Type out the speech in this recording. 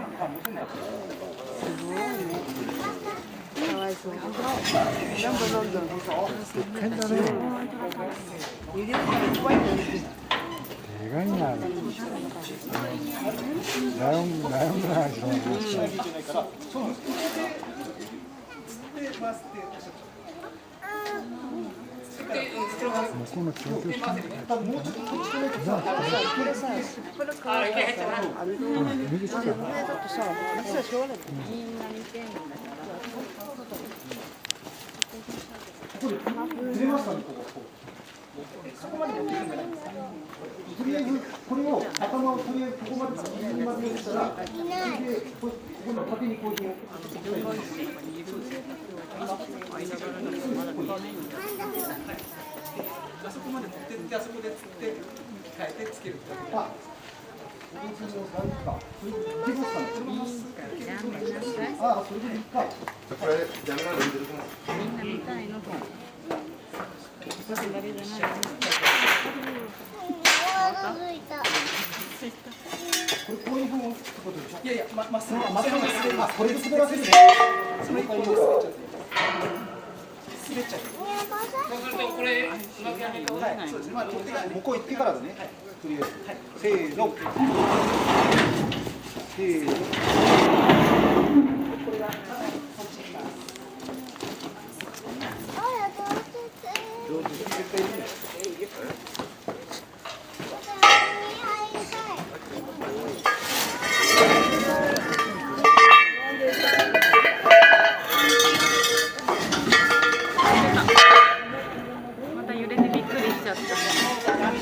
かわいそう。どんどんどん。変だね。ゆでるからいっぱい出てくる。意外になる。ライオンぐらいの人がいました。向こうの調教師さん。これさ、すっぱらかわいいからさ、あるの。右下。だとさ、夏はしょうがない。みんな見てんの。とりあえずこれを頭をとりあえずここまで右までにしたら、でここの縦にこういうあそこまで持ってってあそこで釣って機械でつける。あ、これそれを使うか。それできますかね。あ、それでいいか。これジャムラーメン出るかな。みんな見たいのと。それだけじゃない。これこういうふうにってことでしょ。いやいや、まっすぐ。あ、これで滑らせる。それ一本で滑っちゃう。そうするとこれ上手にはい、そうですね。まあ取っ手が向こう行ってからだね。とりあえず。せーの。せーの。また揺れてびっくりしちゃった。はい。